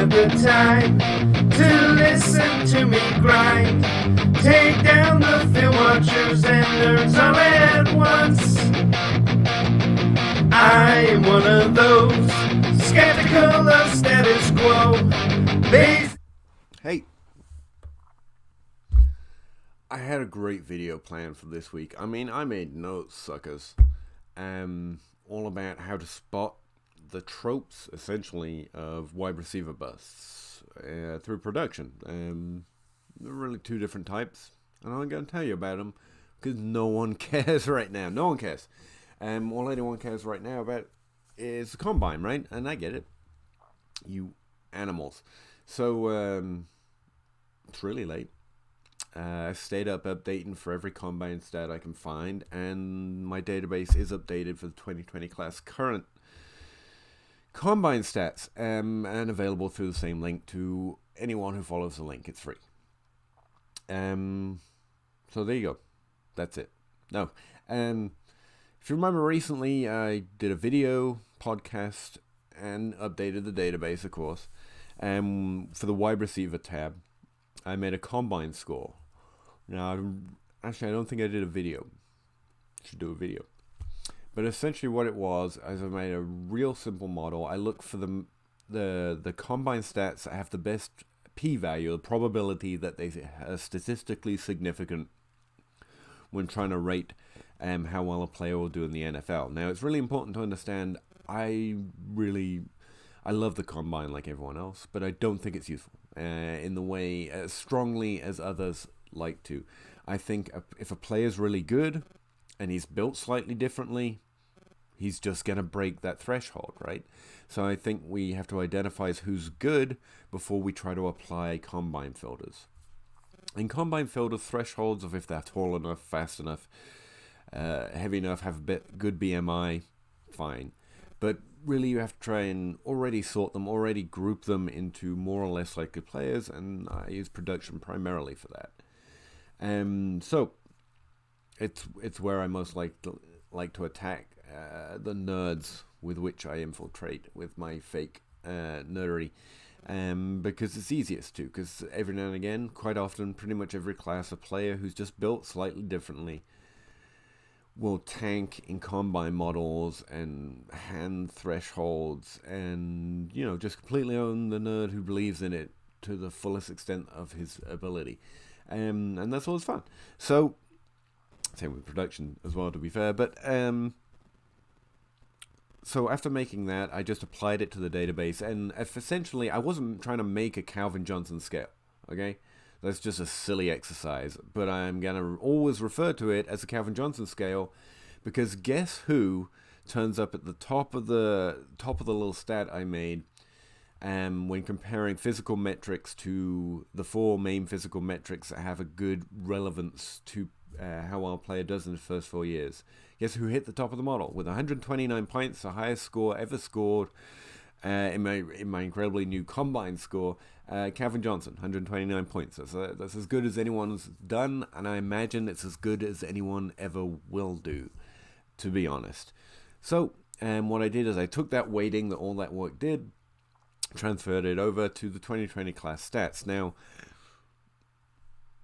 have the time to listen to me grind. Take down the film watchers and nerds all at once. I am one of those skeptical of status quo. Hey, I had a great video planned for this week. I mean, I made notes, suckers. All about how to spot the tropes, essentially, of wide receiver busts through production. There are really two different types, and I'm going to tell you about them because no one cares right now. No one cares. All anyone cares right now about is the combine, right? And I get it. You animals. So, it's really late. I stayed up updating for every combine stat I can find, and my database is updated for the 2020 class current combine stats, and available through the same link to anyone who follows the link. It's free. So there you go. That's it. No. If you remember recently, I did a video podcast and updated the database, of course. For the wide receiver tab, I made a combine score. Now, actually, I don't think I did a video. I should do a video. But essentially what it was, is I made a real simple model. I look for the combine stats that have the best p-value, the probability that they are statistically significant when trying to rate how well a player will do in the NFL. Now, it's really important to understand, I love the combine like everyone else, but I don't think it's useful in the way as strongly as others like to. I think if a player is really good and he's built slightly differently, he's just going to break that threshold, right? So I think we have to identify who's good before we try to apply combine filters. In combine filters, thresholds of if they're tall enough, fast enough, heavy enough, have a good BMI, fine. But really you have to try and already sort them, already group them into more or less likely players, and I use production primarily for that. So it's where I most like to attack the nerds with which I infiltrate with my fake nerdery, because it's easiest to. Because every now and again, quite often, pretty much every class of player who's just built slightly differently will tank in combine models and hand thresholds, and just completely own the nerd who believes in it to the fullest extent of his ability, and that's always fun. So same with production as well, to be fair. But so after making that, I just applied it to the database, and essentially I wasn't trying to make a Calvin Johnson scale, okay? That's just a silly exercise, but I'm going to always refer to it as a Calvin Johnson scale, because guess who turns up at the top of the little stat I made when comparing physical metrics to the four main physical metrics that have a good relevance to how well a player does in the first 4 years. Guess who hit the top of the model with 129 points, the highest score ever scored in my incredibly new combine score. Calvin Johnson, 129 points. That's as good as anyone's done, and I imagine it's as good as anyone ever will do, to be honest. So what I did is I took that weighting that all that work did, transferred it over to the 2020 class stats. Now,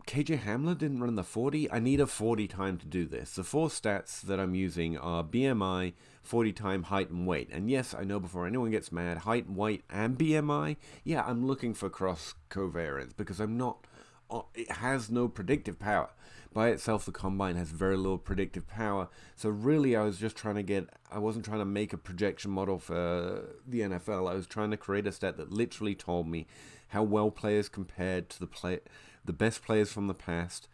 KJ Hamler didn't run the 40. I need a 40 time to do this. The four stats that I'm using are BMI, 40 time, height, and weight. And yes, I know before anyone gets mad, height, weight, and BMI, yeah, I'm looking for cross covariance because it has no predictive power. By itself, the combine has very little predictive power. So really, I wasn't trying to make a projection model for the NFL. I was trying to create a stat that literally told me how well players compared to the best players from the past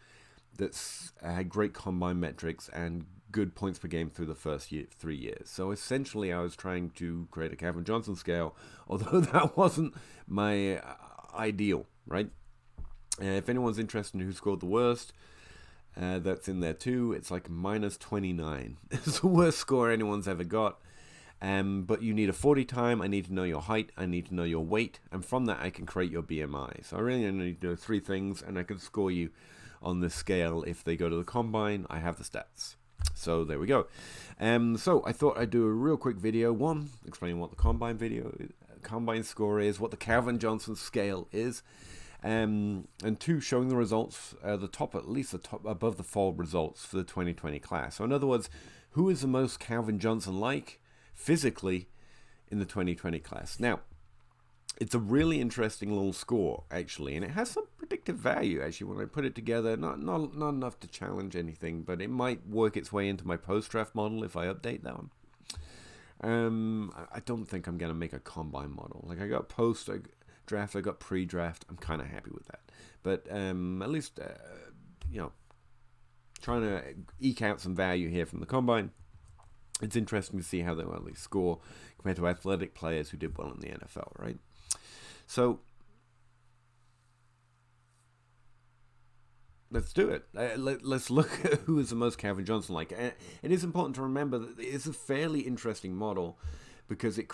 that's had great combine metrics and good points per game through the first 3 years. So essentially, I was trying to create a Calvin Johnson scale, although that wasn't my ideal, right? If anyone's interested in who scored the worst, that's in there too. It's like minus 29. It's the worst score anyone's ever got. But you need a 40 time. I need to know your height. I need to know your weight. And from that, I can create your BMI. So I really only need to know 3 things, and I can score you on this scale. If they go to the combine, I have the stats. So there we go. So I thought I'd do a real quick video. One, explaining what the combine combine score is, what the Calvin Johnson scale is, and 2, showing the results, the top above the fold results for the 2020 class. So in other words, who is the most Calvin Johnson-like physically in the 2020 class? Now, it's a really interesting little score, actually, and it has some predictive value, actually, when I put it together. Not enough to challenge anything, but it might work its way into my post-draft model if I update that one. I don't think I'm going to make a combine model. Like, I got post-draft, I got pre-draft. I'm kind of happy with that. But at least, trying to eke out some value here from the combine. It's interesting to see how they will at least score compared to athletic players who did well in the NFL, right? So let's do it. Let's look at who is the most Calvin Johnson like. And it is important to remember that it's a fairly interesting model because it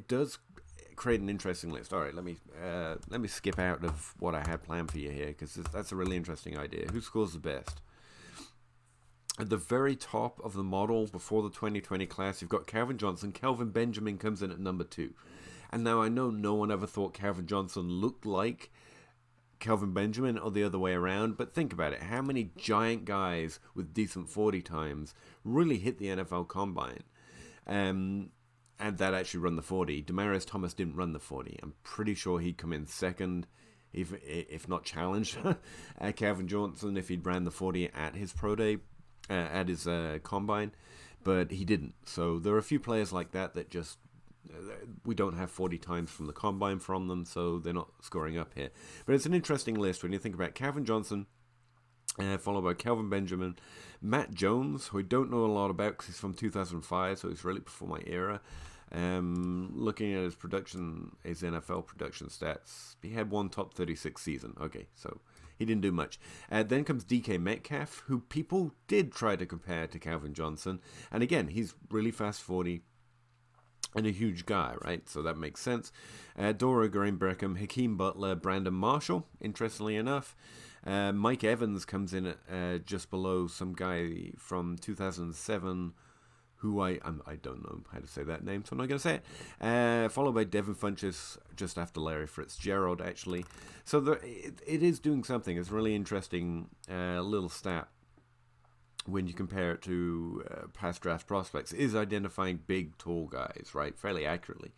does create an interesting list. All right, let me skip out of what I had planned for you here because that's a really interesting idea. Who scores the best? At the very top of the model before the 2020 class, you've got Calvin Johnson. Kelvin Benjamin comes in at number 2. And now I know no one ever thought Calvin Johnson looked like Kelvin Benjamin or the other way around, but think about it. How many giant guys with decent 40 times really hit the NFL Combine? And that actually run the 40. Demaryius Thomas didn't run the 40. I'm pretty sure he'd come in second, if not challenged, Calvin Johnson if he'd ran the 40 at his pro day, at his combine, but he didn't. So there are a few players like that just we don't have 40 times from the combine from them, so they're not scoring up here. But it's an interesting list when you think about Calvin Johnson, followed by Kelvin Benjamin, Matt Jones, who I don't know a lot about because he's from 2005, so he's really before my era. Looking at his NFL production stats, he had one top 36 season. Okay, so he didn't do much. Then comes DK Metcalf, who people did try to compare to Calvin Johnson. And again, he's really fast 40 and a huge guy, right? So that makes sense. Dora Green Beckham, Hakeem Butler, Brandon Marshall, interestingly enough. Mike Evans comes in at just below some guy from 2007 who I don't know how to say that name, so I'm not going to say it. Followed by Devin Funchess, just after Larry Fitzgerald, actually. So it is doing something. It's a really interesting little stat when you compare it to past draft prospects. It is identifying big, tall guys, right, fairly accurately.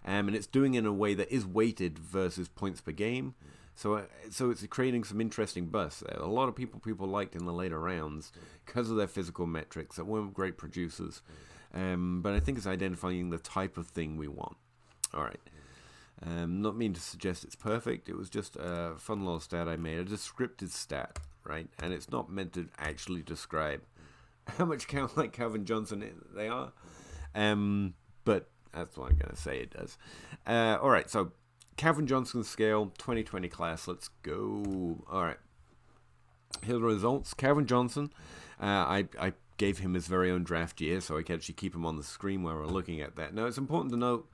And it's doing it in a way that is weighted versus points per game. So it's creating some interesting busts there. A lot of people liked in the later rounds because of their physical metrics that weren't great producers. But I think it's identifying the type of thing we want. All right. Not mean to suggest it's perfect. It was just a fun little stat I made, a descriptive stat, right? And it's not meant to actually describe how much like Calvin Johnson they are. But that's what I'm going to say it does. All right, so Calvin Johnson scale, 2020 class. Let's go. All right. Here are the results. Calvin Johnson, I gave him his very own draft year, so I can actually keep him on the screen while we're looking at that. Now, it's important to note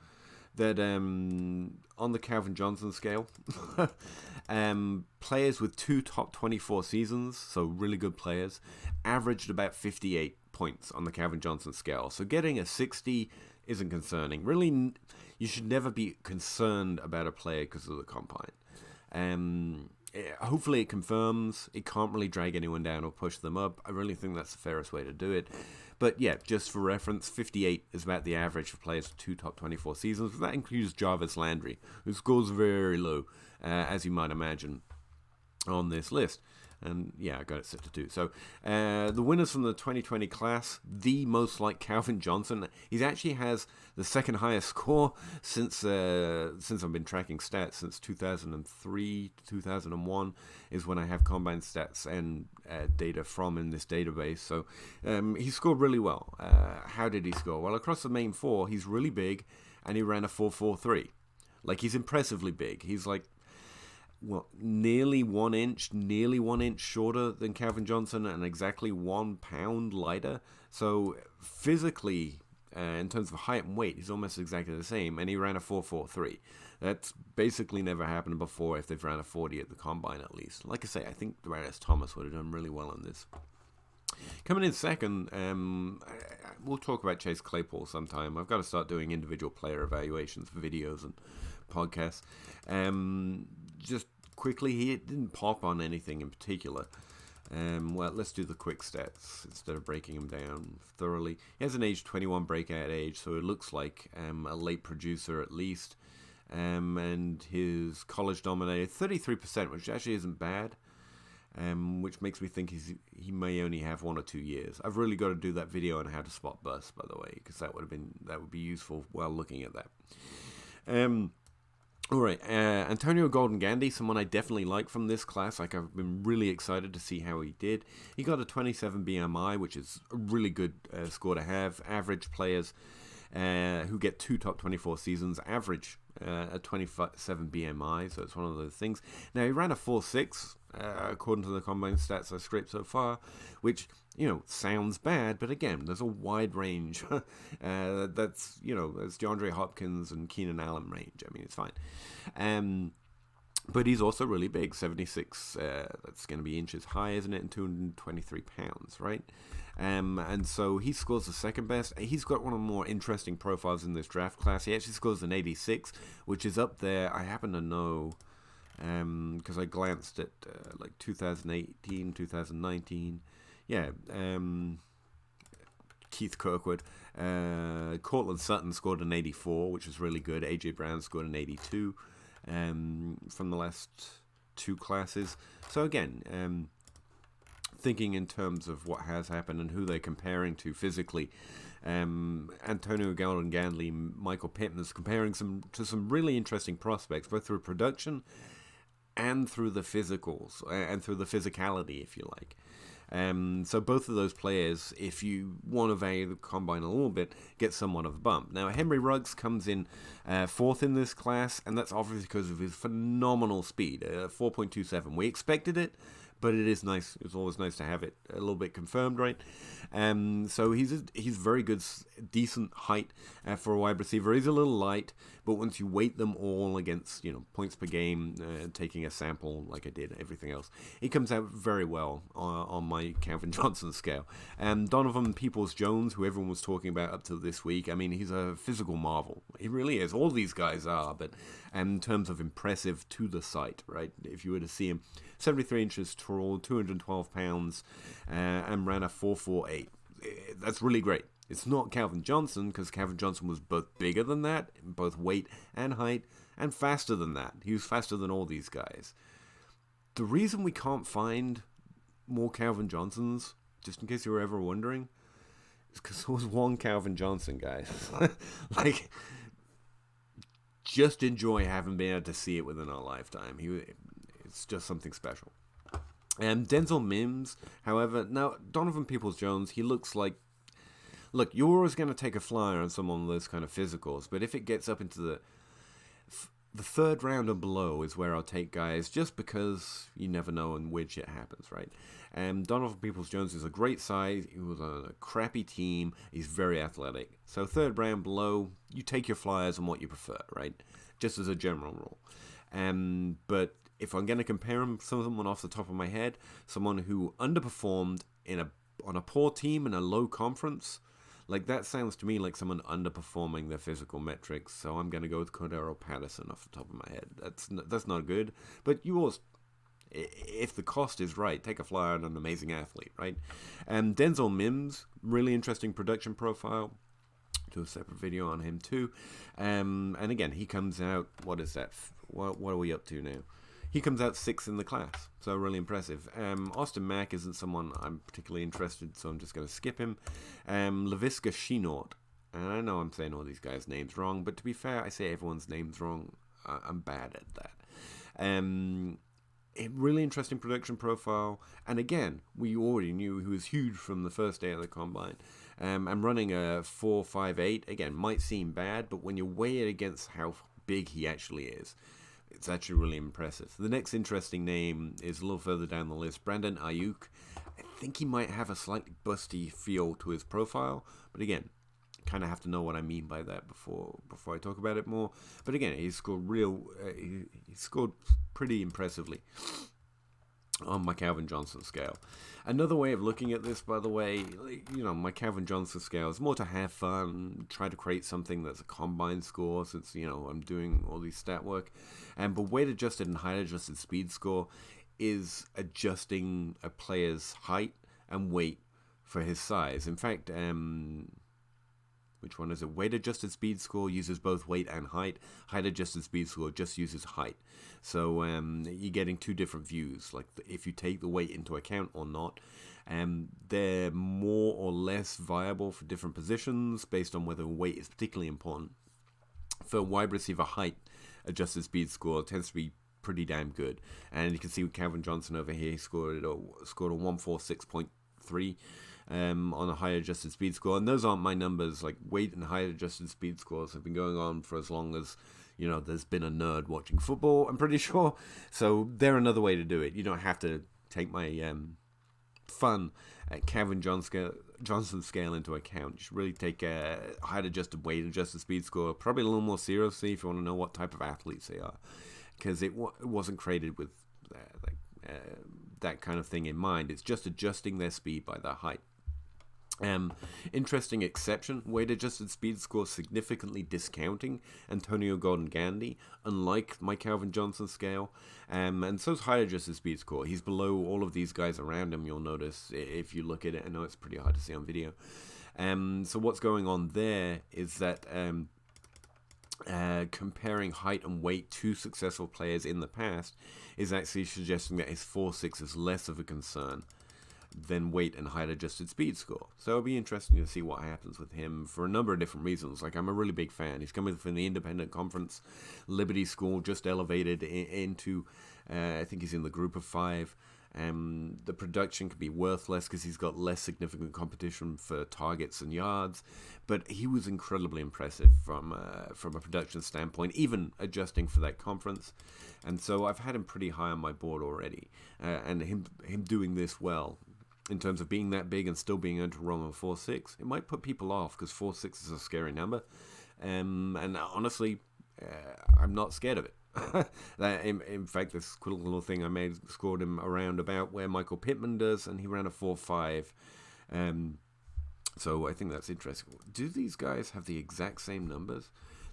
that on the Calvin Johnson scale, players with 2 top 24 seasons, so really good players, averaged about 58 points on the Calvin Johnson scale. So getting a 60 isn't concerning. Really, you should never be concerned about a player because of the combine. Hopefully it confirms it can't really drag anyone down or push them up. I really think that's the fairest way to do it. But yeah, just for reference, 58 is about the average for players with 2 top 24 seasons. That includes Jarvis Landry, who scores very low, as you might imagine, on this list. And yeah, I got it set to 2. So the winners from the 2020 class, the most like Calvin Johnson. He actually has the second highest score since I've been tracking stats since 2003 to 2001 is when I have combine stats and data from in this database. So he scored really well. How did he score? Well, across the main 4, he's really big, and he ran a 4.43. Like, he's impressively big. He's like, nearly 1 inch shorter than Calvin Johnson and exactly 1 pound lighter. So physically, in terms of height and weight, he's almost exactly the same, and he ran a 4.43. That's basically never happened before if they've ran a 40 at the combine, at least. Like I say, I think Demaryius Thomas would have done really well in this. Coming in second, we'll talk about Chase Claypool sometime. I've got to start doing individual player evaluations for videos and podcasts. Just quickly, he didn't pop on anything in particular. Well, let's do the quick stats instead of breaking them down thoroughly. He has an age 21 breakout age, so it looks like a late producer at least. And his college dominated 33%, which actually isn't bad. Which makes me think he may only have 1 or 2 years. I've really got to do that video on how to spot bust, by the way, because that would be useful while looking at that. All right, Antonio Golden Gandy, someone I definitely like from this class. Like, I've been really excited to see how he did. He got a 27 BMI, which is a really good score to have. Average players who get 2 top 24 seasons average a 27 BMI, so it's one of those things. Now, he ran a 4.6, according to the combine stats I scraped so far, which, sounds bad, but again, there's a wide range. That's DeAndre Hopkins and Keenan Allen range. I mean, it's fine. But he's also really big, 76, that's going to be inches high, isn't it, and 223 pounds, right? And so he scores the second best. He's got one of the more interesting profiles in this draft class. He actually scores an 86, which is up there. I happen to know, because I glanced at, 2018, 2019. Yeah, Keith Kirkwood. Cortland Sutton scored an 84, which is really good. A.J. Brown scored an 82 from the last 2 classes. So again, thinking in terms of what has happened and who they're comparing to physically, Antonio Golden Gandy, Michael Pittman's comparing to some really interesting prospects, both through production and through the physicals, and through the physicality, if you like. So both of those players, if you want to value the combine a little bit, get somewhat of a bump. Now, Henry Ruggs comes in 4th in this class, and that's obviously because of his phenomenal speed, 4.27. We expected it, but it is nice. It's always nice to have it a little bit confirmed, right? So he's very good, decent height for a wide receiver. He's a little light, but once you weight them all against points per game, taking a sample like I did everything else, he comes out very well on my Calvin Johnson scale. Donovan Peoples-Jones, who everyone was talking about up to this week, I mean, he's a physical marvel. He really is. All these guys are, but in terms of impressive to the sight, right? If you were to see him, 73 inches tall, 212 pounds, and ran a 4.48. That's really great. It's not Calvin Johnson, because Calvin Johnson was both bigger than that, both weight and height, and faster than that. He was faster than all these guys. The reason we can't find more Calvin Johnsons, just in case you were ever wondering, is because there was one Calvin Johnson, guys. Just enjoy having been able to see it within our lifetime. It's just something special. Denzel Mims, however, now Donovan Peoples-Jones, he looks like, look, you're always going to take a flyer on someone with those kind of physicals, but if it gets up into the 3rd round and below is where I'll take guys, just because you never know in which it happens, right? Donovan Peoples-Jones is a great size. He was on a crappy team. He's very athletic. So 3rd round below, you take your flyers on what you prefer, right? Just as a general rule. But if I'm going to compare him to someone off the top of my head, someone who underperformed on a poor team in a low conference, like that sounds to me like someone underperforming their physical metrics. So I'm going to go with Cordero Patterson off the top of my head. That's not good. But you always, if the cost is right, take a flyer on an amazing athlete, right? Denzel Mims, really interesting production profile. Do a separate video on him too. And again, he comes out, what is that? What are we up to now? He comes out 6th in the class, so really impressive. Austin Mack isn't someone I'm particularly interested, so I'm just going to skip him. Laviska Shenault, and I know I'm saying all these guys' names wrong, but to be fair, I say everyone's names wrong. I'm bad at that. A really interesting production profile, and again, we already knew he was huge from the first day of the combine. I'm running a 4.58. Again, might seem bad, but when you weigh it against how big he actually is, it's actually really impressive. The next interesting name is a little further down the list, Brandon Ayuk. I think he might have a slightly busty feel to his profile, but again, kind of have to know what I mean by that before I talk about it more. But again, he scored pretty impressively. on my Calvin Johnson scale. Another way of looking at this, by the way, my Calvin Johnson scale is more to have fun, try to create something that's a combine score, since, I'm doing all these stat work. But weight adjusted and height adjusted speed score is adjusting a player's height and weight for his size. In fact, which one is it? Weight adjusted speed score uses both weight and height. Height adjusted speed score just uses height. So you're getting two different views, like if you take the weight into account or not. They're more or less viable for different positions based on whether weight is particularly important. For wide receiver, height adjusted speed score tends to be pretty damn good. And you can see with Calvin Johnson over here, he scored a 146.3 on a high adjusted speed score. And those aren't my numbers. Like, weight and high adjusted speed scores have been going on for as long as there's been a nerd watching football, I'm pretty sure. So they're another way to do it. You don't have to take my fun at Calvin Johnson scale into account. You should really take a height adjusted, weight adjusted speed score probably a little more seriously if you want to know what type of athletes they are, because it wasn't created with that kind of thing in mind. It's just adjusting their speed by their height. Interesting exception, weight adjusted speed score significantly discounting Antonio Gordon Gandy, unlike my Calvin Johnson scale, and so's height adjusted speed score. He's below all of these guys around him, you'll notice if you look at it. I know it's pretty hard to see on video. So what's going on there is that comparing height and weight to successful players in the past is actually suggesting that his 4.6 is less of a concern than weight and height adjusted speed score. So it'll be interesting to see what happens with him for a number of different reasons. Like, I'm a really big fan. He's coming from the independent conference, Liberty School, just elevated into, I think he's in the group of 5. The production could be worth less because he's got less significant competition for targets and yards, but he was incredibly impressive from a production standpoint, even adjusting for that conference. And so I've had him pretty high on my board already, and him doing this well in terms of being that big and still being able to roll on 4.6, it might put people off because 4.6 is a scary number, and honestly, I'm not scared of it. In fact, this cool little thing I made scored him around about where Michael Pittman does, and he ran a 4.5. So I think that's interesting. Do these guys have the exact same numbers?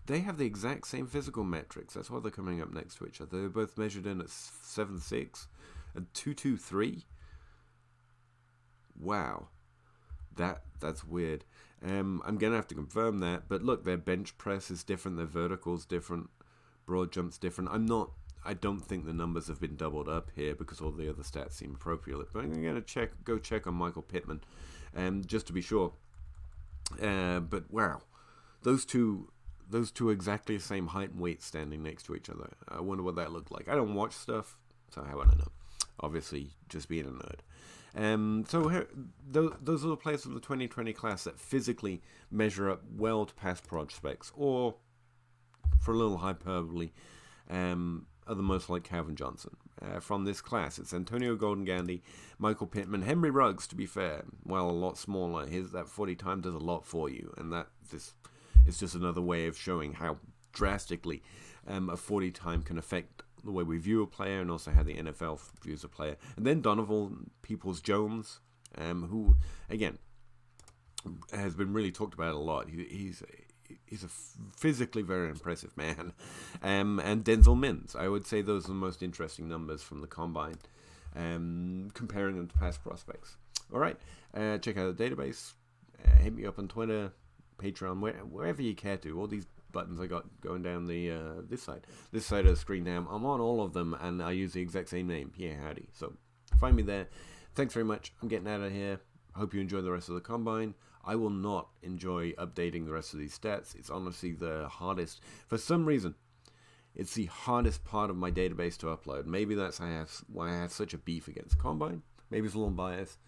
They have the exact same physical metrics. That's why they're coming up next to each other. They're both measured in at 7.6 and 2.23. Wow, that's weird. I'm gonna have to confirm that. But look, their bench press is different. Their vertical's different. Broad jump's different. I don't think the numbers have been doubled up here because all the other stats seem appropriate. But I'm gonna go check on Michael Pittman, just to be sure. But wow, those two exactly the same height and weight standing next to each other. I wonder what that looked like. I don't watch stuff, so how would I know? Obviously, just being a nerd. So those are the players from the 2020 class that physically measure up well to past prospects, or, for a little hyperbole, are the most like Calvin Johnson. From this class, it's Antonio Golden Gandy, Michael Pittman, Henry Ruggs, to be fair, while a lot smaller. That 40 time does a lot for you, and this is just another way of showing how drastically a 40 time can affect the way we view a player, and also how the NFL views a player. And then Donovan Peoples-Jones, who, again, has been really talked about a lot. He's a physically very impressive man. And Denzel Mims. I would say those are the most interesting numbers from the combine, comparing them to past prospects. All right, check out the database. Hit me up on Twitter, Patreon, wherever you care to. All these buttons I got going down the this side of the screen now. I'm on all of them, and I use the exact same name, Pahowdy. So find me there. Thanks very much. I'm getting out of here. Hope you enjoy the rest of the combine. I will not enjoy updating the rest of these stats. It's honestly the hardest. For some reason, it's the hardest part of my database to upload. Maybe that's why I have such a beef against combine. Maybe it's a little biased.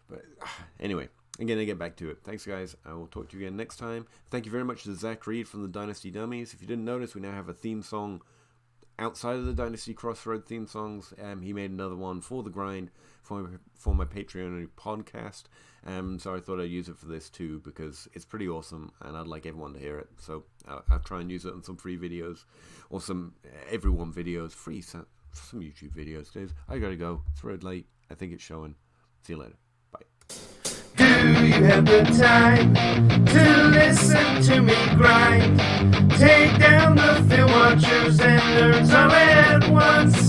But anyway, I'm going to get back to it. Thanks, guys. I will talk to you again next time. Thank you very much to Zach Reed from the Dynasty Dummies. If you didn't notice, we now have a theme song outside of the Dynasty Crossroad theme songs. He made another one for the grind for my Patreon podcast. So I thought I'd use it for this too, because it's pretty awesome and I'd like everyone to hear it. So I'll try and use it on some free videos, or some everyone videos, free some YouTube videos, Dave. I gotta go. It's red late. I think it's showing. See you later. Bye. Do you have the time to listen to me grind? Take down the film watchers and nerds all at once.